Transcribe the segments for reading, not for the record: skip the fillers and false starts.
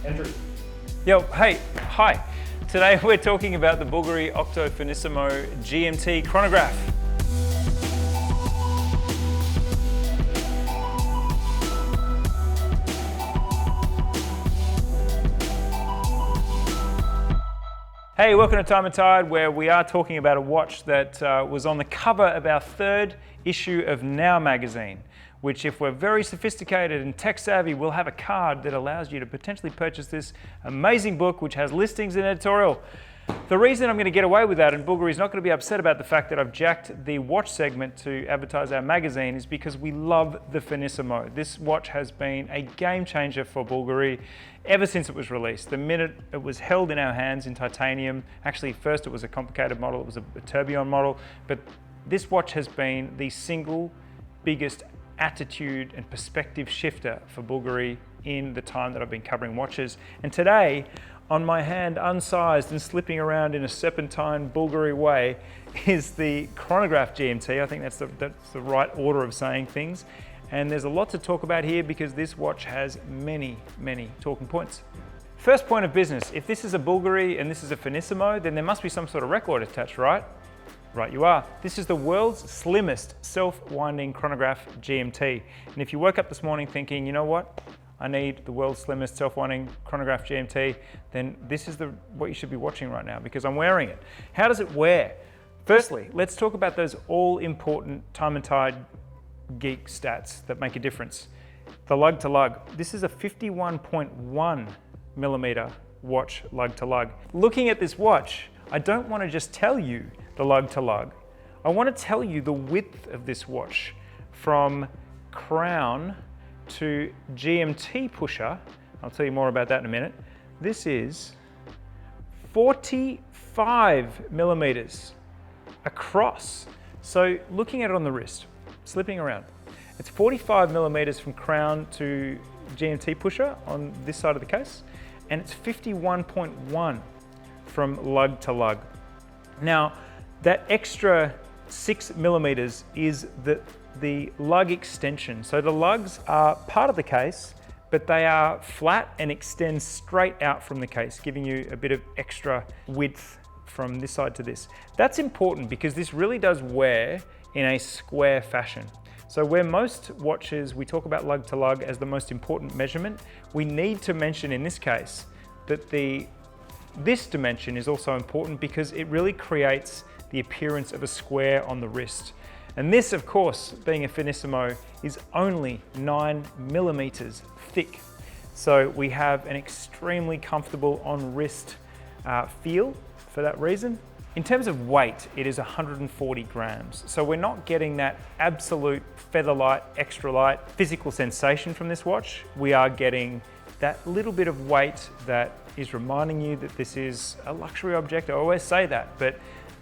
Andrew. Yo, hey, hi. Today we're talking about the Bulgari Octo Finissimo GMT Chronograph. Hey, welcome to Time+Tide, where we are talking about a watch that was on the cover of our third issue of Now magazine, which, if we're very sophisticated and tech savvy, we'll have a card that allows you to potentially purchase this amazing book, which has listings and editorial. The reason I'm going to get away with that, and Bulgari's not going to be upset about the fact that I've jacked the watch segment to advertise our magazine, is because we love the Finissimo. This watch has been a game changer for Bulgari ever since it was released. The minute it was held in our hands in titanium, actually first it was a complicated model, it was a tourbillon model, but this watch has been the single biggest attitude and perspective shifter for Bulgari in the time that I've been covering watches. And today, on my hand, unsized and slipping around in a serpentine Bulgari way, is the Chronograph GMT. I think that's the right order of saying things. And there's a lot to talk about here because this watch has many, many talking points. First point of business, if this is a Bulgari and this is a Finissimo, then there must be some sort of record attached, right? Right you are. This is the world's slimmest self-winding chronograph GMT. And if you woke up this morning thinking, you know what? I need the world's slimmest self-winding chronograph GMT, then this is what you should be watching right now because I'm wearing it. How does it wear? Firstly, let's talk about those all-important Time+Tide geek stats that make a difference. The lug to lug. This is a 51.1 millimeter watch lug to lug. Looking at this watch, I don't want to just tell you the lug to lug. I want to tell you the width of this watch from crown to GMT pusher. I'll tell you more about that in a minute. This is 45 millimeters across. So looking at it on the wrist, slipping around, it's 45 millimeters from crown to GMT pusher on this side of the case, and it's 51.1 from lug to lug. Now, that extra 6 millimeters is the lug extension. So the lugs are part of the case, but they are flat and extend straight out from the case, giving you a bit of extra width from this side to this. That's important because this really does wear in a square fashion. So where most watches, we talk about lug to lug as the most important measurement, we need to mention in this case that this dimension is also important because it really creates the appearance of a square on the wrist. And this, of course, being a Finissimo, is only 9 millimeters thick. So we have an extremely comfortable on wrist feel for that reason. In terms of weight, it is 140 grams. So we're not getting that absolute feather light, extra light physical sensation from this watch. We are getting that little bit of weight that is reminding you that this is a luxury object. I always say that, but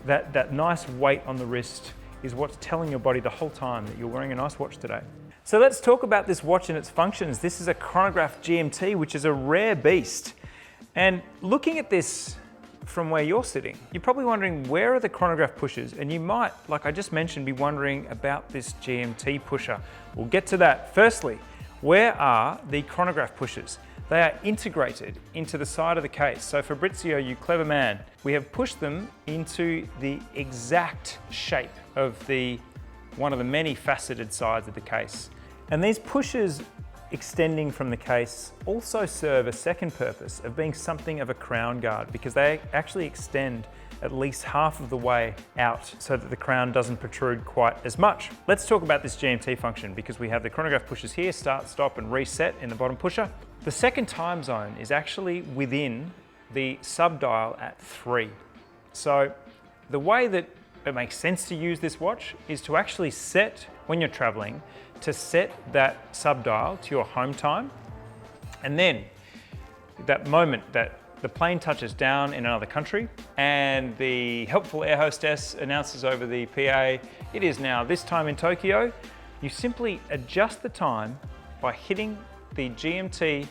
that nice weight on the wrist is what's telling your body the whole time that you're wearing a nice watch today. So let's talk about this watch and its functions. This is a Chronograph GMT, which is a rare beast. And looking at this from where you're sitting, you're probably wondering, where are the chronograph pushers? And you might, like I just mentioned, be wondering about this GMT pusher. We'll get to that. Firstly, where are the chronograph pushers? They are integrated into the side of the case. So Fabrizio, you clever man, we have pushed them into the exact shape of one of the many faceted sides of the case. And these pushers extending from the case also serve a second purpose of being something of a crown guard because they actually extend at least half of the way out so that the crown doesn't protrude quite as much. Let's talk about this GMT function because we have the chronograph pushers here, start, stop, and reset in the bottom pusher. The second time zone is actually within the sub-dial at 3. So the way that it makes sense to use this watch is to actually set, when you're traveling, to set that sub-dial to your home time. And then that moment that the plane touches down in another country and the helpful air hostess announces over the PA, it is now this time in Tokyo, you simply adjust the time by hitting the GMT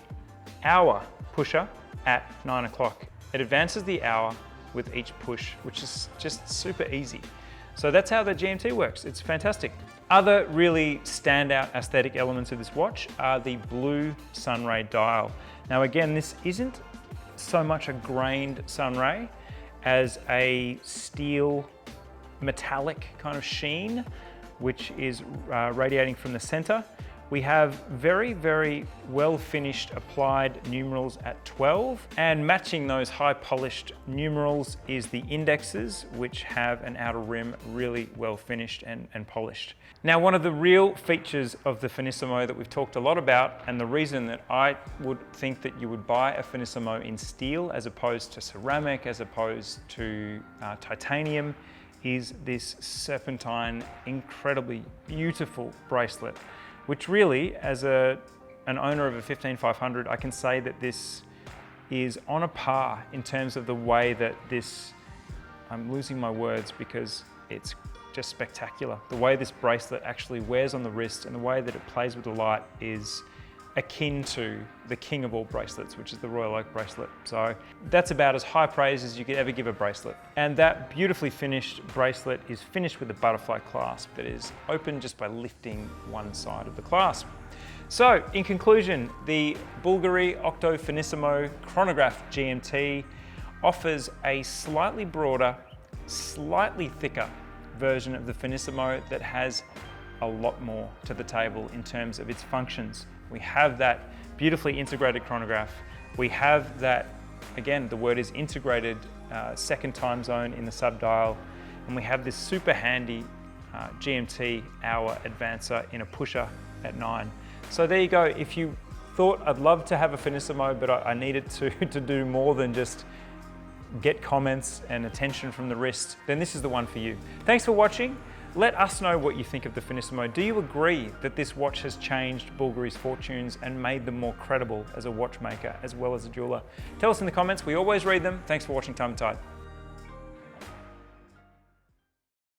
hour pusher at 9 o'clock. It advances the hour with each push, which is just super easy. So that's how the GMT works. It's fantastic. Other really standout aesthetic elements of this watch are the blue sunray dial. Now again, this isn't so much a grained sunray as a steel metallic kind of sheen, which is radiating from the center. We have very, very well finished applied numerals at 12, and matching those high polished numerals is the indexes, which have an outer rim really well finished and polished. Now, one of the real features of the Finissimo that we've talked a lot about, and the reason that I would think that you would buy a Finissimo in steel as opposed to ceramic, as opposed to titanium, is this serpentine, incredibly beautiful bracelet, which really, as an owner of a 15500, I can say that this is on a par in terms of the way that this, I'm losing my words because it's just spectacular. The way this bracelet actually wears on the wrist and the way that it plays with the light is akin to the king of all bracelets, which is the Royal Oak bracelet. So that's about as high praise as you could ever give a bracelet. And that beautifully finished bracelet is finished with a butterfly clasp that is open just by lifting one side of the clasp. So in conclusion, the Bulgari Octo Finissimo Chronograph GMT offers a slightly broader, slightly thicker version of the Finissimo that has a lot more to the table in terms of its functions. We have that beautifully integrated chronograph. We have that, again, the word is integrated, second time zone in the subdial. And we have this super handy GMT hour advancer in a pusher at 9. So there you go. If you thought I'd love to have a Finissimo, but I needed to do more than just get comments and attention from the wrist, then this is the one for you. Thanks for watching. Let us know what you think of the Finissimo. Do you agree that this watch has changed Bulgari's fortunes and made them more credible as a watchmaker as well as a jeweler? Tell us in the comments. We always read them. Thanks for watching Time+Tide.